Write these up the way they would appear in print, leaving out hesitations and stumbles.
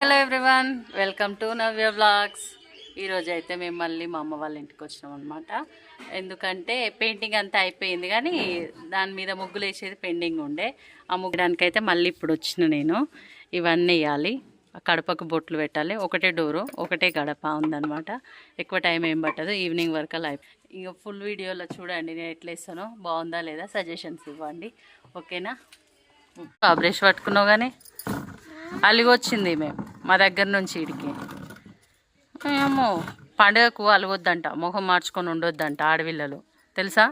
Hello everyone, welcome to Navya vlogs. ఈరోజు అయితే మేము మళ్ళీ మా అమ్మ వాళ్ళ ఇంటికి వచ్చినాం అనమాట. ఎందుకంటే పెయింటింగ్ అంతా అయిపోయింది, కానీ దాని మీద ముగ్గులు వేసేది పెండింగ్ ఉండే. ఆ ముగ్గడానికి అయితే మళ్ళీ ఇప్పుడు వచ్చిన నేను. ఇవన్నీ వేయాలి, కడపకు బొట్లు పెట్టాలి. ఒకటే డోరు, ఒకటే గడప ఉందన్నమాట. ఎక్కువ టైం ఏం పట్టదు, ఈవినింగ్ వరకు అలా. ఇంకా ఫుల్ వీడియోలో చూడండి నేను ఎట్లా వేస్తానో. బాగుందా లేదా సజెషన్స్ ఇవ్వండి, ఓకేనా? బ్రష్ పట్టుకున్నావు కానీ అలిగొచ్చింది మేము మా దగ్గర నుంచి ఇడికి. ఏమో పండుగకు అలగొద్దంట, మొహం మార్చుకొని ఉండొద్దంట ఆడపిల్లలు, తెలుసా?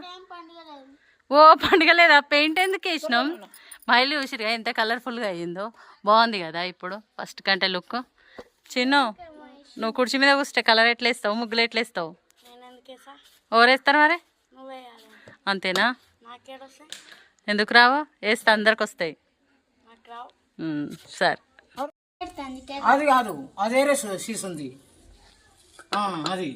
ఓ పండుగ లేదా? పెయింట్ ఎందుకు వేసినాం? మైలు చూసిరుగా ఎంత కలర్ఫుల్గా అయ్యిందో. బాగుంది కదా ఇప్పుడు ఫస్ట్ కంటే లుక్. చిన్ను, నువ్వు కుర్చీ మీద కూర్చుంటే కలర్ ఎట్లా వేస్తావు, ముగ్గులు ఎట్లా వేస్తావు? ఎవరేస్తారు మరి? అంతేనా? ఎందుకు రావు? వేస్తే అందరికి వస్తాయి. సరే, అది కాదు, అదేరే సీస్ ఉంది అది.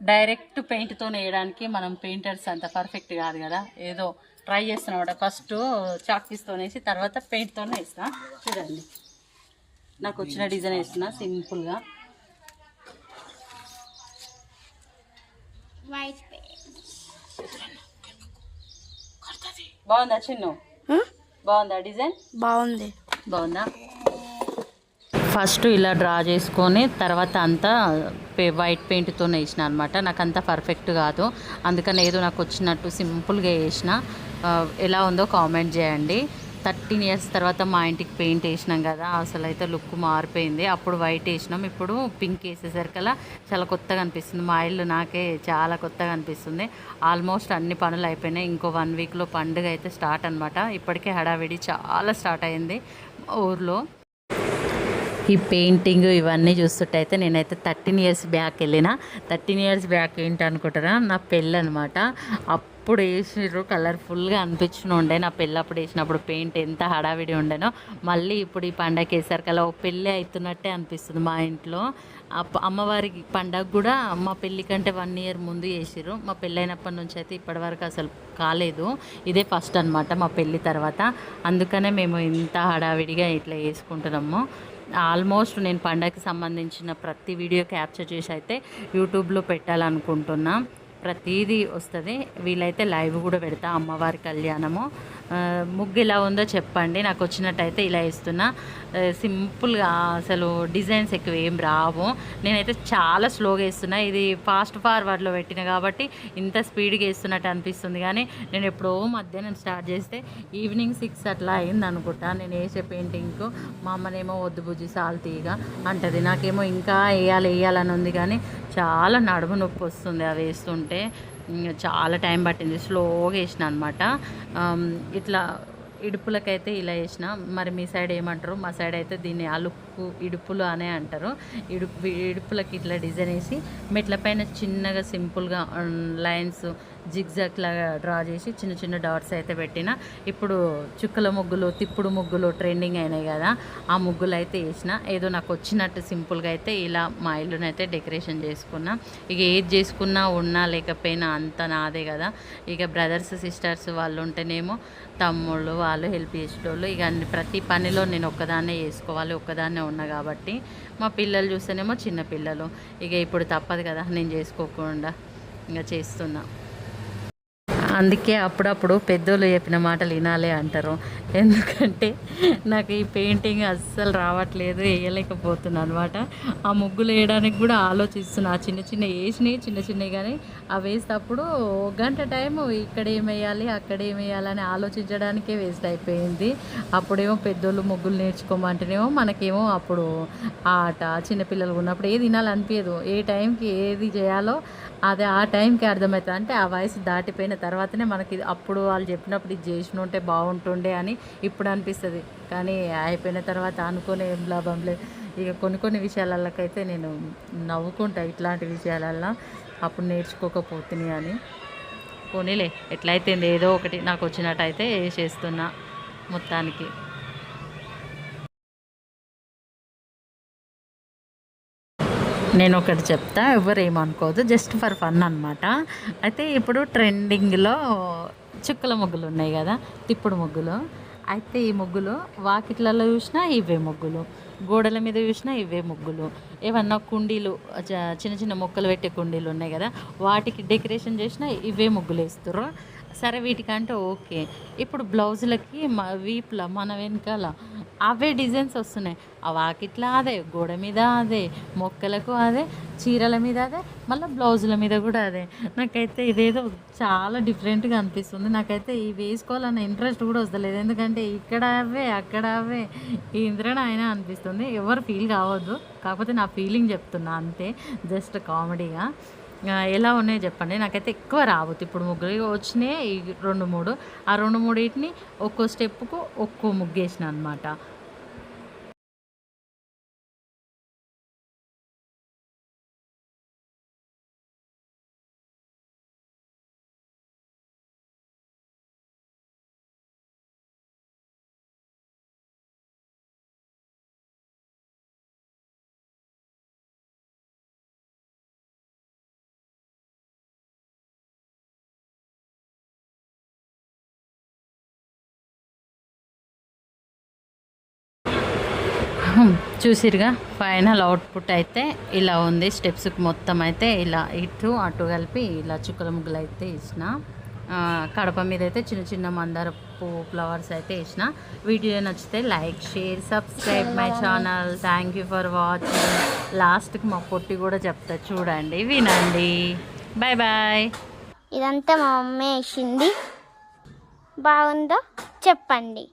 డైరెక్ట్ పెయింట్తో వేయడానికి మనం పెయింటర్స్ అంత పర్ఫెక్ట్ కాదు కదా, ఏదో ట్రై చేస్తున్నాం. ఫస్ట్ చాక్ పీస్తో వేసి తర్వాత పెయింట్తోనే వేసిన. చూడండి, నాకు వచ్చిన డిజైన్ వేసిన సింపుల్గా. బాగుందా చిన్ను? బాగుందా డిజైన్? బాగుంది. బాగుందా? ఫస్ట్ ఇలా డ్రా చేసుకొని తర్వాత అంతా వైట్ పెయింట్తో వేసిన అనమాట. నాకు అంతా పర్ఫెక్ట్ కాదు, అందుకని ఏదో నాకు వచ్చినట్టు సింపుల్గా వేసిన. ఎలా ఉందో కామెంట్ చేయండి. 13 years తర్వాత మా ఇంటికి పెయింట్ వేసినాం కదా, అసలు అయితే లుక్ మారిపోయింది. అప్పుడు వైట్ వేసినాం, ఇప్పుడు పింక్ వేసేసరికల్లా చాలా కొత్తగా అనిపిస్తుంది. మా ఇల్లు నాకే చాలా కొత్తగా అనిపిస్తుంది. ఆల్మోస్ట్ అన్ని పనులు అయిపోయినాయి. ఇంకో 1 weekలో పండుగ అయితే స్టార్ట్ అనమాట. ఇప్పటికే హడావిడి చాలా స్టార్ట్ అయింది ఊర్లో. ఈ పెయింటింగ్ ఇవన్నీ చూస్తుంటే అయితే నేనైతే 13 years బ్యాక్ వెళ్ళిన. 13 years బ్యాక్ ఏంటి అనుకుంటారా, నా పెళ్ళి అనమాట. అప్పుడు వేసిర్రు, కలర్ఫుల్గా అనిపించిన ఉండే. నా పెళ్ళి అప్పుడు వేసినప్పుడు పెయింట్ ఎంత హడావిడి ఉండేనో, మళ్ళీ ఇప్పుడు ఈ పండగ వేసరికల్లా ఓ పెళ్ళి అవుతున్నట్టే అనిపిస్తుంది మా ఇంట్లో. అమ్మవారికి పండగ కూడా మా పెళ్ళి కంటే 1 year ముందు వేసిర్రు. మా పెళ్ళైనప్పటి నుంచి అయితే ఇప్పటివరకు అసలు కాలేదు. ఇదే ఫస్ట్ అనమాట మా పెళ్ళి తర్వాత. అందుకనే మేము ఇంత హడావిడిగా ఇట్లా వేసుకుంటున్నాము. ఆల్మోస్ట్ నేను పండగకి సంబంధించిన ప్రతి వీడియో క్యాప్చర్ చేసి అయితే యూట్యూబ్లో పెట్టాలనుకుంటున్నా. ప్రతిదీ వస్తుంది, వీలైతే లైవ్ కూడా పెడతా. అమ్మవారి కళ్యాణము ముగ్గు ఎలా ఉందో చెప్పండి. నాకు వచ్చినట్టయితే ఇలా వేస్తున్నా సింపుల్గా, అసలు డిజైన్స్ ఎక్కువ ఏం రావు. నేనైతే చాలా స్లోగా వేస్తున్నా. ఇది ఫాస్ట్ ఫార్వర్డ్లో పెట్టిన కాబట్టి ఇంత స్పీడ్గా వేస్తున్నట్టు అనిపిస్తుంది, కానీ నేను ఎప్పుడో మధ్యాహ్నం స్టార్ట్ చేస్తే ఈవినింగ్ 6 అట్లా అయింది అనుకుంటా నేను వేసే పెయింటింగ్కు. మా అమ్మనేమో వద్దు బుజ్జి సాల్తీగా అంటది, నాకేమో ఇంకా వేయాలని ఉంది, కానీ చాలా నడుము నొప్పి వస్తుంది అవి వేస్తుంటే. చాలా టైం పట్టింది, స్లోగా వేసిన అనమాట. ఇట్లా ఇడుపులకైతే ఇలా వేసిన. మరి మీ సైడ్ ఏమంటారు? మా సైడ్ అయితే దీన్ని అలుపు ఇడుపులు అనే అంటారు. ఇడుపులకి ఇట్లా డిజైన్ వేసి మెట్ల పైన చిన్నగా సింపుల్గా లైన్స్ జిగ్జాగ్ లాగా డ్రా చేసి చిన్న చిన్న డాట్స్ అయితే పెట్టిన. ఇప్పుడు చుక్కల ముగ్గులు, తిప్పుడు ముగ్గులు ట్రెండింగ్ అయినాయి కదా, ఆ ముగ్గులు అయితే వేసిన. ఏదో నాకు వచ్చినట్టు సింపుల్గా అయితే ఇలా మా ఇల్లునైతే డెకరేషన్ చేసుకున్నా. ఇక ఏది చేసుకున్నా ఉన్నా లేకపోయినా అంత నాదే కదా. ఇక బ్రదర్స్ సిస్టర్స్ వాళ్ళు ఉంటేనేమో తమ్ముళ్ళు వాళ్ళు హెల్ప్ చేసేటోళ్ళు. ఇక ప్రతి పనిలో నేను ఒక్కదాన్నే చేసుకోవాలి, ఒక్కదాన్నే ఉన్నా కాబట్టి. మా పిల్లలు చూస్తేనేమో చిన్న పిల్లలు, ఇక ఇప్పుడు తప్పదు కదా, నేను చేసుకోకుండా ఇంకా చేస్తున్నా. అందుకే అప్పుడప్పుడు పెద్దోళ్ళు చెప్పిన మాటలు వినాలి అంటారు. ఎందుకంటే నాకు ఈ పెయింటింగ్ అస్సలు రావట్లేదు, వేయలేకపోతున్నాను అనమాట. ఆ ముగ్గులు వేయడానికి కూడా ఆలోచిస్తున్నా. చిన్న చిన్నవి కానీ అవి వేసేటప్పుడు 1 గంట టైము ఇక్కడ ఏమేయాలి అక్కడ ఏమేయాలని ఆలోచించడానికే వేస్ట్ అయిపోయింది. అప్పుడేమో పెద్దోళ్ళు ముగ్గులు నేర్చుకోమంటేనేమో మనకేమో అప్పుడు ఆట, చిన్నపిల్లలు ఉన్నప్పుడు ఏది వినాలనిపించదు. ఏ టైంకి ఏది చేయాలో అదే ఆ టైంకి అర్థమవుతుంది. అంటే ఆ వయసు దాటిపోయిన తర్వాతనే మనకి అప్పుడు వాళ్ళు చెప్పినప్పుడు ఇది చేసిన ఉంటే బాగుంటుండే అని ఇప్పుడు అనిపిస్తుంది, కానీ అయిపోయిన తర్వాత అనుకునే ఏం లాభం లేదు. ఇక కొన్ని విషయాలకైతే నేను నవ్వుకుంటా, ఇట్లాంటి విషయాలల్లో అప్పుడు నేర్చుకోకపోతుంది అని. పోనీలే, ఎట్లయితే ఏదో ఒకటి నాకు వచ్చినట్టయితే చేస్తున్నా మొత్తానికి. నేను ఒకటి చెప్తా, ఎవరు ఏమనుకోదు, జస్ట్ ఫర్ ఫన్ అనమాట. అయితే ఇప్పుడు ట్రెండింగ్లో చుక్కల ముగ్గులు ఉన్నాయి కదా, తిప్పుడు ముగ్గులు. అయితే ఈ ముగ్గులు వాకిట్లలో చూసినా ఇవే ముగ్గులు, గోడల మీద చూసినా ఇవే ముగ్గులు. ఏమన్నా కుండీలు చిన్న చిన్న మొక్కలు పెట్టే కుండీలు ఉన్నాయి కదా, వాటికి డెకరేషన్ చేసినా ఇవే ముగ్గులు వేస్తారు. సరే వీటికంటే ఓకే. ఇప్పుడు బ్లౌజులకి వీపుల మన వెనకాల అవే డిజైన్స్ వస్తున్నాయి. ఆ వాకిట్లా అదే, గోడ మీద అదే, మొక్కలకు అదే, చీరల మీద అదే, మళ్ళీ బ్లౌజుల మీద కూడా అదే. నాకైతే ఇదేదో చాలా డిఫరెంట్గా అనిపిస్తుంది. నాకైతే ఇవి వేసుకోవాలన్న ఇంట్రెస్ట్ కూడా వస్తలేదు. ఎందుకంటే ఇక్కడ అవే, అక్కడ అవే, ఇంద్రణ అయినా అనిపిస్తుంది. ఎవరు ఫీల్ కావద్దు, కాకపోతే నా ఫీలింగ్ చెప్తున్నా అంతే, జస్ట్ కామెడీగా. ఎలా ఉన్నాయో చెప్పండి. నాకైతే ఎక్కువ రావద్దు. ఇప్పుడు ముగ్గురు వచ్చినాయి ఈ 2-3, ఆ 2-3 వీటిని ఒక్కో స్టెప్పుకు ఒక్కో ముగ్గేసిన అనమాట. చూసిరుగా ఫైనల్ అవుట్పుట్ అయితే ఇలా ఉంది. స్టెప్స్కి మొత్తం అయితే ఇలా ఇటు అటు కలిపి ఇలా చుక్కల ముగ్గులు అయితే ఇచ్చిన. కడప మీద అయితే చిన్న చిన్న మందార పువ్వు ఫ్లవర్స్ అయితే వేసిన. వీడియో నచ్చితే like, share, subscribe my channel. Thank you for watching. లాస్ట్కి మా పొట్టి కూడా చెప్తా, చూడండి, వినండి. Bye bye. ఇదంతా మా మమ్మీ వేసింది. బాగుందో చెప్పండి.